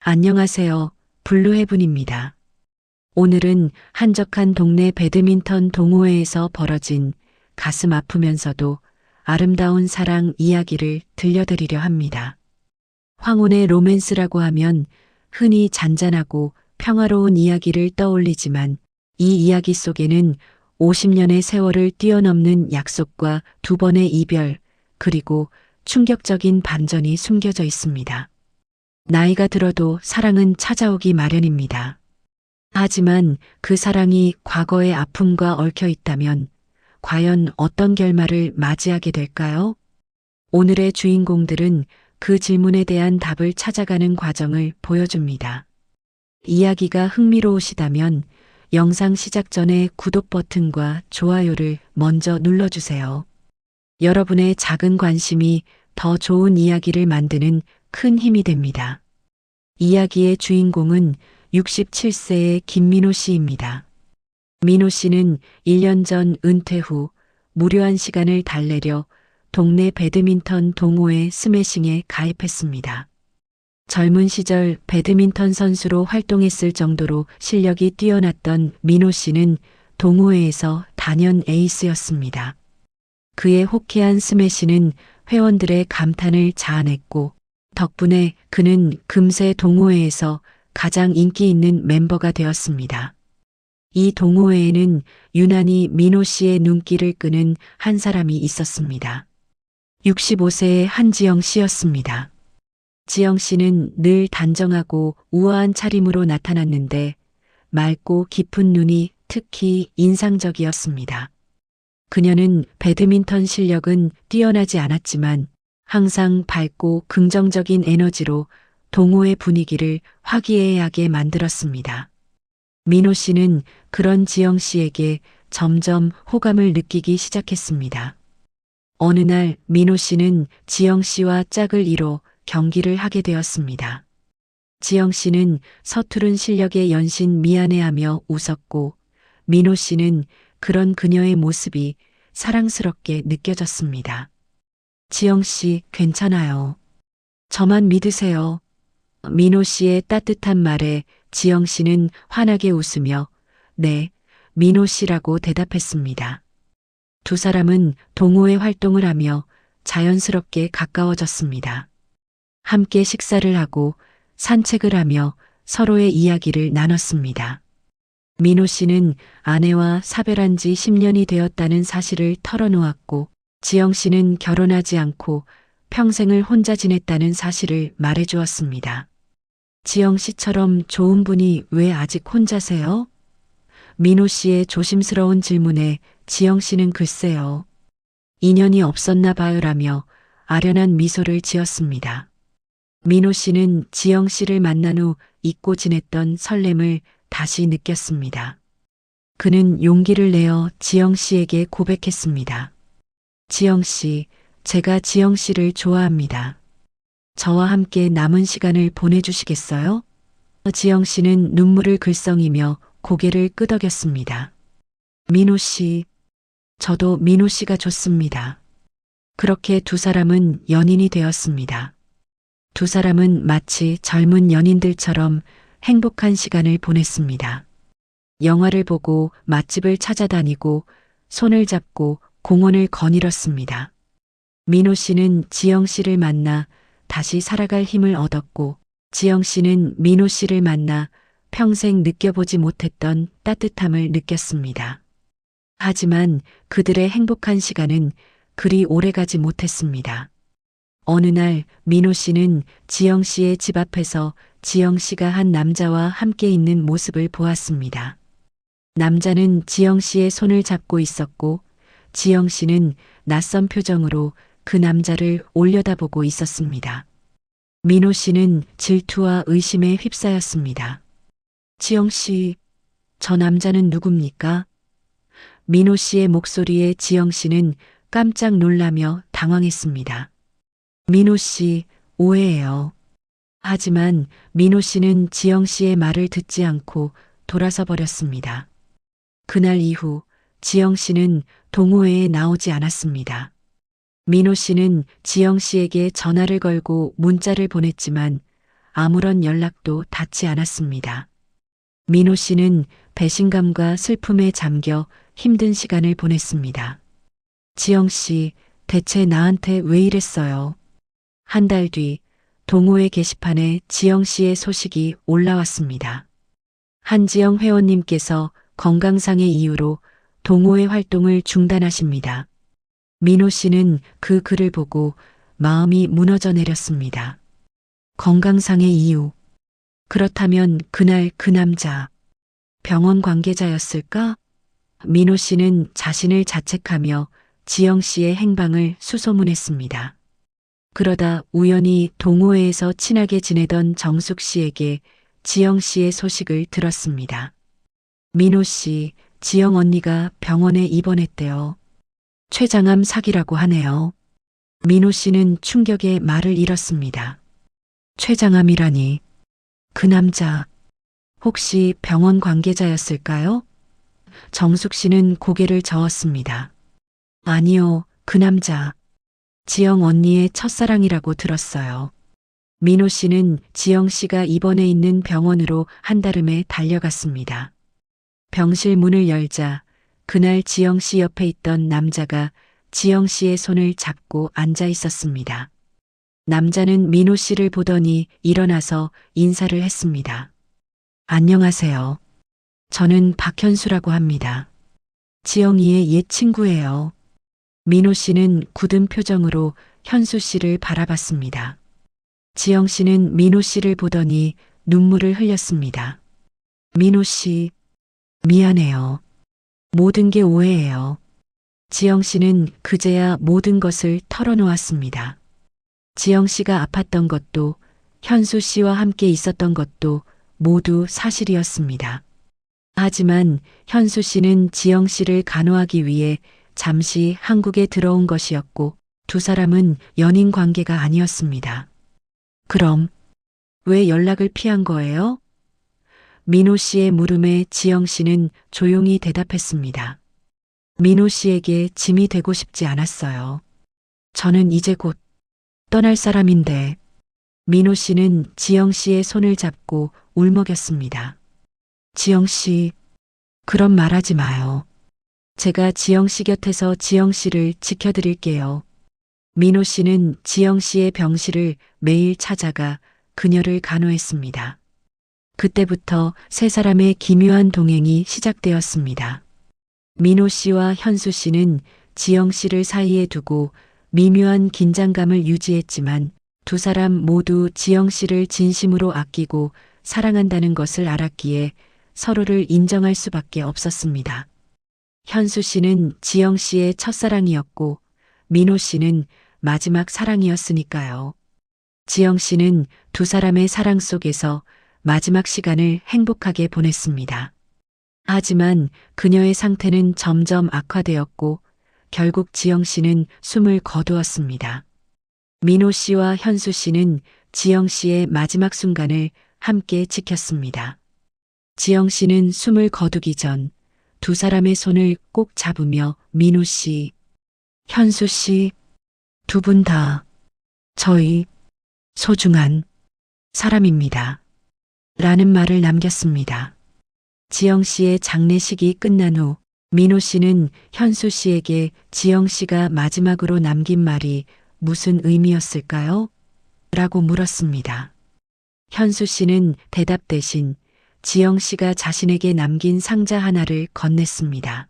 안녕하세요. 블루헤븐입니다. 오늘은 한적한 동네 배드민턴 동호회에서 벌어진 가슴 아프면서도 아름다운 사랑 이야기를 들려드리려 합니다. 황혼의 로맨스라고 하면 흔히 잔잔하고 평화로운 이야기를 떠올리지만 이 이야기 속에는 50년의 세월을 뛰어넘는 약속과 두 번의 이별, 그리고 충격적인 반전이 숨겨져 있습니다. 나이가 들어도 사랑은 찾아오기 마련입니다. 하지만 그 사랑이 과거의 아픔과 얽혀 있다면 과연 어떤 결말을 맞이하게 될까요? 오늘의 주인공들은 그 질문에 대한 답을 찾아가는 과정을 보여줍니다. 이야기가 흥미로우시다면 영상 시작 전에 구독 버튼과 좋아요를 먼저 눌러주세요. 여러분의 작은 관심이 더 좋은 이야기를 만드는 큰 힘이 됩니다. 이야기의 주인공은 67세의 김민호 씨입니다. 민호 씨는 1년 전 은퇴 후 무료한 시간을 달래려 동네 배드민턴 동호회 스매싱에 가입했습니다. 젊은 시절 배드민턴 선수로 활동했을 정도로 실력이 뛰어났던 민호 씨는 동호회에서 단연 에이스였습니다. 그의 호쾌한 스매시는 회원들의 감탄을 자아냈고 덕분에 그는 금세 동호회에서 가장 인기 있는 멤버가 되었습니다. 이 동호회에는 유난히 민호 씨의 눈길을 끄는 한 사람이 있었습니다. 65세의 한지영 씨였습니다. 지영 씨는 늘 단정하고 우아한 차림으로 나타났는데 맑고 깊은 눈이 특히 인상적이었습니다. 그녀는 배드민턴 실력은 뛰어나지 않았지만 항상 밝고 긍정적인 에너지로 동호회 분위기를 화기애애하게 만들었습니다. 민호 씨는 그런 지영 씨에게 점점 호감을 느끼기 시작했습니다. 어느 날 민호 씨는 지영 씨와 짝을 이뤄 경기를 하게 되었습니다. 지영 씨는 서투른 실력에 연신 미안해하며 웃었고 민호 씨는 그런 그녀의 모습이 사랑스럽게 느껴졌습니다. 지영 씨, 괜찮아요. 저만 믿으세요. 민호 씨의 따뜻한 말에 지영 씨는 환하게 웃으며 네, 민호 씨라고 대답했습니다. 두 사람은 동호회 활동을 하며 자연스럽게 가까워졌습니다. 함께 식사를 하고 산책을 하며 서로의 이야기를 나눴습니다. 민호 씨는 아내와 사별한 지 10년이 되었다는 사실을 털어놓았고 지영 씨는 결혼하지 않고 평생을 혼자 지냈다는 사실을 말해주었습니다. 지영 씨처럼 좋은 분이 왜 아직 혼자세요? 민호 씨의 조심스러운 질문에 지영 씨는 글쎄요. 인연이 없었나 봐요라며 아련한 미소를 지었습니다. 민호 씨는 지영 씨를 만난 후 잊고 지냈던 설렘을 다시 느꼈습니다. 그는 용기를 내어 지영 씨에게 고백했습니다. 지영 씨, 제가 지영 씨를 좋아합니다. 저와 함께 남은 시간을 보내주시겠어요? 지영 씨는 눈물을 글썽이며 고개를 끄덕였습니다. 민호 씨, 저도 민호 씨가 좋습니다. 그렇게 두 사람은 연인이 되었습니다. 두 사람은 마치 젊은 연인들처럼 행복한 시간을 보냈습니다. 영화를 보고 맛집을 찾아다니고 손을 잡고 공원을 거닐었습니다. 민호 씨는 지영 씨를 만나 다시 살아갈 힘을 얻었고 지영 씨는 민호 씨를 만나 평생 느껴보지 못했던 따뜻함을 느꼈습니다. 하지만 그들의 행복한 시간은 그리 오래가지 못했습니다. 어느 날 민호 씨는 지영 씨의 집 앞에서 지영 씨가 한 남자와 함께 있는 모습을 보았습니다. 남자는 지영 씨의 손을 잡고 있었고 지영 씨는 낯선 표정으로 그 남자를 올려다보고 있었습니다. 민호 씨는 질투와 의심에 휩싸였습니다. 지영 씨, 저 남자는 누굽니까? 민호 씨의 목소리에 지영 씨는 깜짝 놀라며 당황했습니다. 민호 씨, 오해예요. 하지만 민호 씨는 지영 씨의 말을 듣지 않고 돌아서 버렸습니다. 그날 이후 지영 씨는 동호회에 나오지 않았습니다. 민호 씨는 지영 씨에게 전화를 걸고 문자를 보냈지만 아무런 연락도 닿지 않았습니다. 민호 씨는 배신감과 슬픔에 잠겨 힘든 시간을 보냈습니다. 지영 씨, 대체 나한테 왜 이랬어요? 한 달 뒤 동호회 게시판에 지영 씨의 소식이 올라왔습니다. 한지영 회원님께서 건강상의 이유로 동호회 활동을 중단하십니다. 민호 씨는 그 글을 보고 마음이 무너져 내렸습니다. 건강상의 이유. 그렇다면 그날 그 남자, 병원 관계자였을까? 민호 씨는 자신을 자책하며 지영 씨의 행방을 수소문했습니다. 그러다 우연히 동호회에서 친하게 지내던 정숙 씨에게 지영 씨의 소식을 들었습니다. 민호 씨, 지영 언니가 병원에 입원했대요. 췌장암 사기라고 하네요. 민호 씨는 충격에 말을 잃었습니다. 췌장암이라니. 그 남자, 혹시 병원 관계자였을까요? 정숙 씨는 고개를 저었습니다. 아니요, 그 남자. 지영 언니의 첫사랑이라고 들었어요. 민호 씨는 지영 씨가 입원해 있는 병원으로 한달음에 달려갔습니다. 병실 문을 열자 그날 지영 씨 옆에 있던 남자가 지영 씨의 손을 잡고 앉아 있었습니다. 남자는 민호 씨를 보더니 일어나서 인사를 했습니다. 안녕하세요. 저는 박현수라고 합니다. 지영이의 옛 친구예요. 민호 씨는 굳은 표정으로 현수 씨를 바라봤습니다. 지영 씨는 민호 씨를 보더니 눈물을 흘렸습니다. 민호 씨, 미안해요. 모든 게 오해예요. 지영 씨는 그제야 모든 것을 털어놓았습니다. 지영 씨가 아팠던 것도 현수 씨와 함께 있었던 것도 모두 사실이었습니다. 하지만 현수 씨는 지영 씨를 간호하기 위해 잠시 한국에 들어온 것이었고 두 사람은 연인 관계가 아니었습니다. 그럼 왜 연락을 피한 거예요? 민호 씨의 물음에 지영 씨는 조용히 대답했습니다. 민호 씨에게 짐이 되고 싶지 않았어요. 저는 이제 곧 떠날 사람인데. 민호 씨는 지영 씨의 손을 잡고 울먹였습니다. 지영 씨, 그런 말하지 마요. 제가 지영 씨 곁에서 지영 씨를 지켜드릴게요. 민호 씨는 지영 씨의 병실을 매일 찾아가 그녀를 간호했습니다. 그때부터 세 사람의 기묘한 동행이 시작되었습니다. 민호 씨와 현수 씨는 지영 씨를 사이에 두고 미묘한 긴장감을 유지했지만 두 사람 모두 지영 씨를 진심으로 아끼고 사랑한다는 것을 알았기에 서로를 인정할 수밖에 없었습니다. 현수 씨는 지영 씨의 첫사랑이었고 민호 씨는 마지막 사랑이었으니까요. 지영 씨는 두 사람의 사랑 속에서 마지막 시간을 행복하게 보냈습니다. 하지만 그녀의 상태는 점점 악화되었고 결국 지영 씨는 숨을 거두었습니다. 민호 씨와 현수 씨는 지영 씨의 마지막 순간을 함께 지켰습니다. 지영 씨는 숨을 거두기 전 두 사람의 손을 꼭 잡으며 민호 씨, 현수 씨, 두 분 다 저희 소중한 사람입니다. 라는 말을 남겼습니다. 지영 씨의 장례식이 끝난 후 민호 씨는 현수 씨에게 지영 씨가 마지막으로 남긴 말이 무슨 의미였을까요? 라고 물었습니다. 현수 씨는 대답 대신 지영 씨가 자신에게 남긴 상자 하나를 건넸습니다.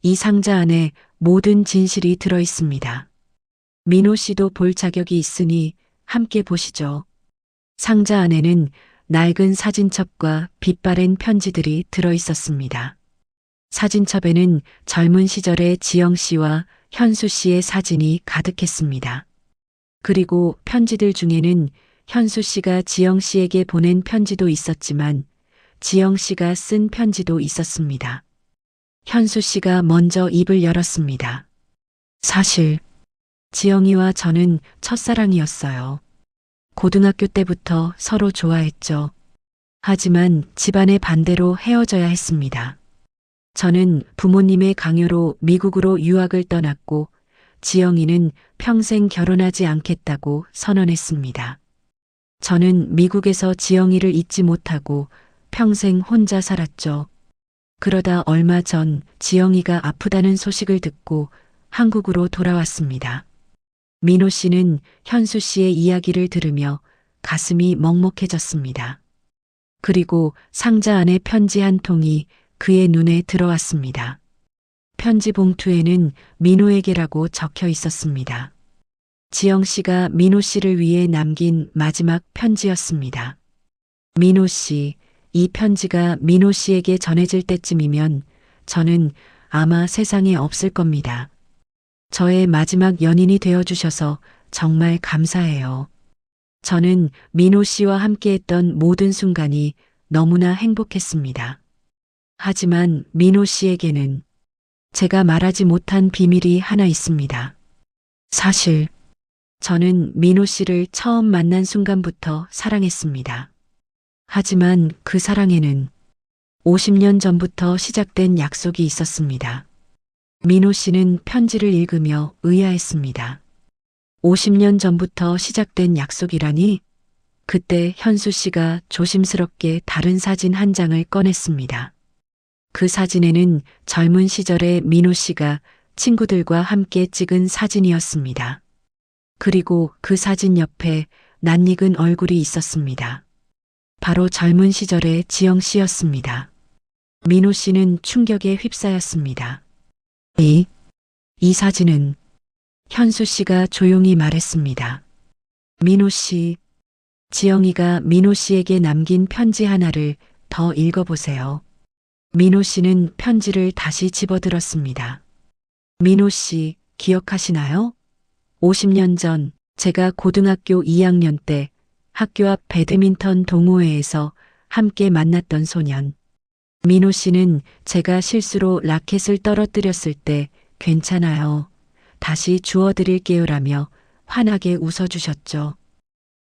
이 상자 안에 모든 진실이 들어 있습니다. 민호 씨도 볼 자격이 있으니 함께 보시죠. 상자 안에는 낡은 사진첩과 빛바랜 편지들이 들어 있었습니다. 사진첩에는 젊은 시절의 지영 씨와 현수 씨의 사진이 가득했습니다. 그리고 편지들 중에는 현수 씨가 지영 씨에게 보낸 편지도 있었지만 지영 씨가 쓴 편지도 있었습니다. 현수 씨가 먼저 입을 열었습니다. 사실 지영이와 저는 첫사랑이었어요. 고등학교 때부터 서로 좋아했죠. 하지만 집안의 반대로 헤어져야 했습니다. 저는 부모님의 강요로 미국으로 유학을 떠났고 지영이는 평생 결혼하지 않겠다고 선언했습니다. 저는 미국에서 지영이를 잊지 못하고 평생 혼자 살았죠. 그러다 얼마 전 지영이가 아프다는 소식을 듣고 한국으로 돌아왔습니다. 민호 씨는 현수 씨의 이야기를 들으며 가슴이 먹먹해졌습니다. 그리고 상자 안에 편지 한 통이 그의 눈에 들어왔습니다. 편지 봉투에는 민호에게라고 적혀 있었습니다. 지영 씨가 민호 씨를 위해 남긴 마지막 편지였습니다. 민호 씨, 이 편지가 민호 씨에게 전해질 때쯤이면 저는 아마 세상에 없을 겁니다. 저의 마지막 연인이 되어주셔서 정말 감사해요. 저는 민호 씨와 함께했던 모든 순간이 너무나 행복했습니다. 하지만 민호 씨에게는 제가 말하지 못한 비밀이 하나 있습니다. 사실 저는 민호 씨를 처음 만난 순간부터 사랑했습니다. 하지만 그 사랑에는 50년 전부터 시작된 약속이 있었습니다. 민호 씨는 편지를 읽으며 의아했습니다. 50년 전부터 시작된 약속이라니? 그때 현수 씨가 조심스럽게 다른 사진 한 장을 꺼냈습니다. 그 사진에는 젊은 시절의 민호 씨가 친구들과 함께 찍은 사진이었습니다. 그리고 그 사진 옆에 낯익은 얼굴이 있었습니다. 바로 젊은 시절의 지영 씨였습니다. 민호 씨는 충격에 휩싸였습니다. 이 사진은 현수 씨가 조용히 말했습니다. 민호 씨, 지영이가 민호 씨에게 남긴 편지 하나를 더 읽어보세요. 민호 씨는 편지를 다시 집어들었습니다. 민호 씨, 기억하시나요? 50년 전 제가 고등학교 2학년 때 학교 앞 배드민턴 동호회에서 함께 만났던 소년. 민호 씨는 제가 실수로 라켓을 떨어뜨렸을 때 괜찮아요. 다시 주워드릴게요라며 환하게 웃어주셨죠.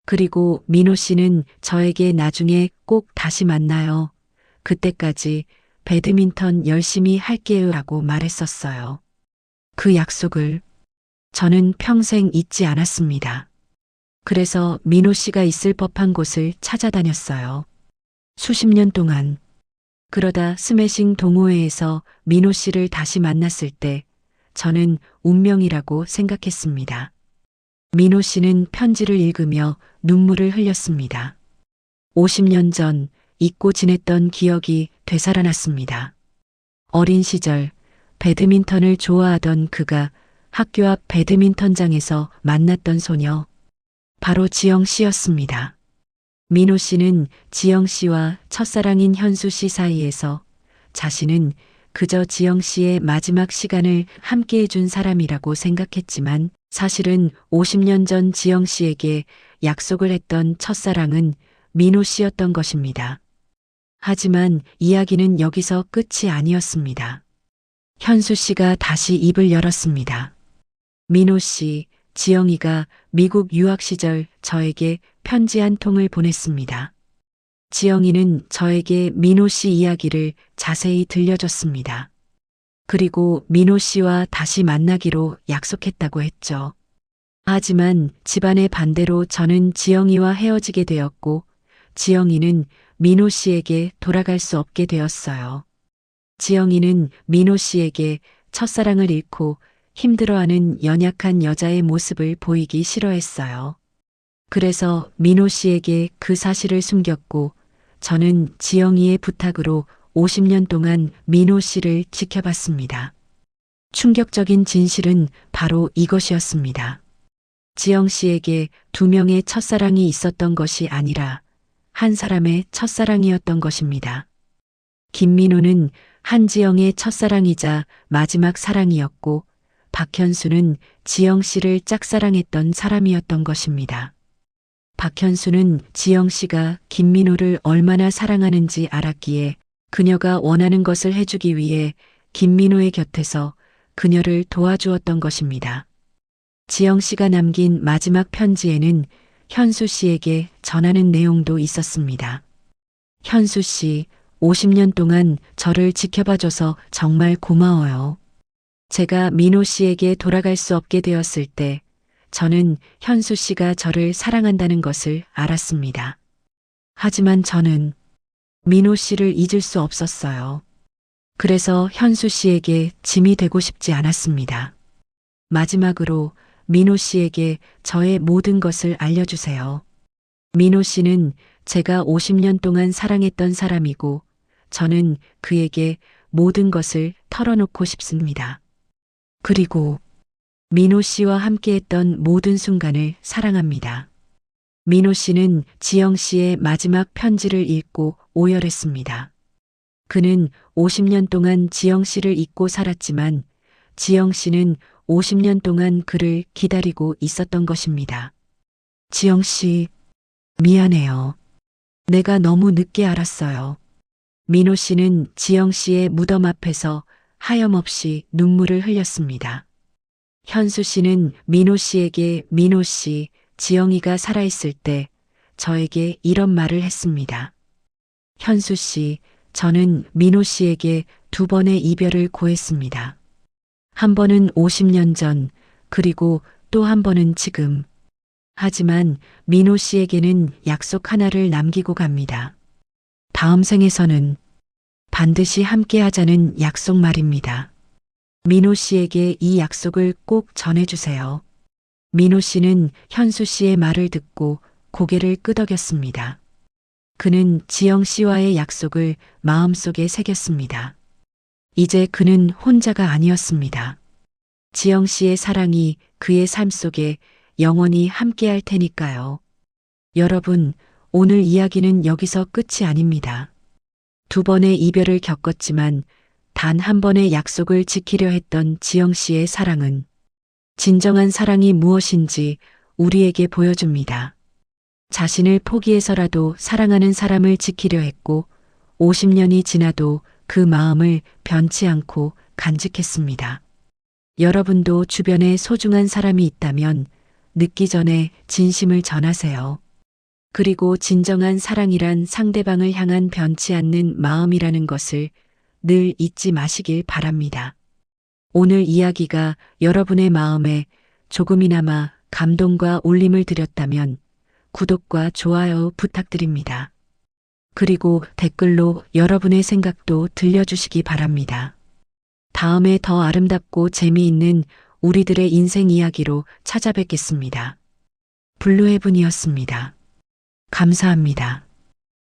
그리고 민호 씨는 저에게 나중에 꼭 다시 만나요. 그때까지 배드민턴 열심히 할게요라고 말했었어요. 그 약속을 저는 평생 잊지 않았습니다. 그래서 민호 씨가 있을 법한 곳을 찾아다녔어요. 수십 년 동안. 그러다 스매싱 동호회에서 민호 씨를 다시 만났을 때 저는 운명이라고 생각했습니다. 민호 씨는 편지를 읽으며 눈물을 흘렸습니다. 50년 전 잊고 지냈던 기억이 되살아났습니다. 어린 시절 배드민턴을 좋아하던 그가 학교 앞 배드민턴장에서 만났던 소녀. 바로 지영 씨였습니다. 민호 씨는 지영 씨와 첫사랑인 현수 씨 사이에서 자신은 그저 지영 씨의 마지막 시간을 함께 해준 사람이라고 생각했지만 사실은 50년 전 지영 씨에게 약속을 했던 첫사랑은 민호 씨였던 것입니다. 하지만 이야기는 여기서 끝이 아니었습니다. 현수 씨가 다시 입을 열었습니다. 민호 씨, 지영이가 미국 유학 시절 저에게 편지 한 통을 보냈습니다. 지영이는 저에게 민호 씨 이야기를 자세히 들려줬습니다. 그리고 민호 씨와 다시 만나기로 약속했다고 했죠. 하지만 집안의 반대로 저는 지영이와 헤어지게 되었고 지영이는 민호 씨에게 돌아갈 수 없게 되었어요. 지영이는 민호 씨에게 첫사랑을 잃고 힘들어하는 연약한 여자의 모습을 보이기 싫어했어요. 그래서 민호 씨에게 그 사실을 숨겼고 저는 지영이의 부탁으로 50년 동안 민호 씨를 지켜봤습니다. 충격적인 진실은 바로 이것이었습니다. 지영 씨에게 두 명의 첫사랑이 있었던 것이 아니라 한 사람의 첫사랑이었던 것입니다. 김민호는 한지영의 첫사랑이자 마지막 사랑이었고 박현수는 지영 씨를 짝사랑했던 사람이었던 것입니다. 박현수는 지영 씨가 김민호를 얼마나 사랑하는지 알았기에 그녀가 원하는 것을 해주기 위해 김민호의 곁에서 그녀를 도와주었던 것입니다. 지영 씨가 남긴 마지막 편지에는 현수 씨에게 전하는 내용도 있었습니다. 현수 씨, 50년 동안 저를 지켜봐줘서 정말 고마워요. 제가 민호 씨에게 돌아갈 수 없게 되었을 때 저는 현수 씨가 저를 사랑한다는 것을 알았습니다. 하지만 저는 민호 씨를 잊을 수 없었어요. 그래서 현수 씨에게 짐이 되고 싶지 않았습니다. 마지막으로 민호 씨에게 저의 모든 것을 알려주세요. 민호 씨는 제가 50년 동안 사랑했던 사람이고 저는 그에게 모든 것을 털어놓고 싶습니다. 그리고 민호 씨와 함께했던 모든 순간을 사랑합니다. 민호 씨는 지영 씨의 마지막 편지를 읽고 오열했습니다. 그는 50년 동안 지영 씨를 잊고 살았지만 지영 씨는 50년 동안 그를 기다리고 있었던 것입니다. 지영 씨, 미안해요. 내가 너무 늦게 알았어요. 민호 씨는 지영 씨의 무덤 앞에서 하염없이 눈물을 흘렸습니다. 현수 씨는 민호 씨에게 민호 씨, 지영이가 살아있을 때 저에게 이런 말을 했습니다. 현수 씨, 저는 민호 씨에게 2번의 이별을 고했습니다. 한 번은 50년 전, 그리고 또 한 번은 지금. 하지만 민호 씨에게는 약속 하나를 남기고 갑니다. 다음 생에서는 반드시 함께 하자는 약속 말입니다. 민호 씨에게 이 약속을 꼭 전해주세요. 민호 씨는 현수 씨의 말을 듣고 고개를 끄덕였습니다. 그는 지영 씨와의 약속을 마음속에 새겼습니다. 이제 그는 혼자가 아니었습니다. 지영 씨의 사랑이 그의 삶 속에 영원히 함께할 테니까요. 여러분, 오늘 이야기는 여기서 끝이 아닙니다. 2번의 이별을 겪었지만 단 한 번의 약속을 지키려 했던 지영 씨의 사랑은 진정한 사랑이 무엇인지 우리에게 보여줍니다. 자신을 포기해서라도 사랑하는 사람을 지키려 했고 50년이 지나도 그 마음을 변치 않고 간직했습니다. 여러분도 주변에 소중한 사람이 있다면 늦기 전에 진심을 전하세요. 그리고 진정한 사랑이란 상대방을 향한 변치 않는 마음이라는 것을 늘 잊지 마시길 바랍니다. 오늘 이야기가 여러분의 마음에 조금이나마 감동과 울림을 드렸다면 구독과 좋아요 부탁드립니다. 그리고 댓글로 여러분의 생각도 들려주시기 바랍니다. 다음에 더 아름답고 재미있는 우리들의 인생 이야기로 찾아뵙겠습니다. 블루헤븐이었습니다. 감사합니다.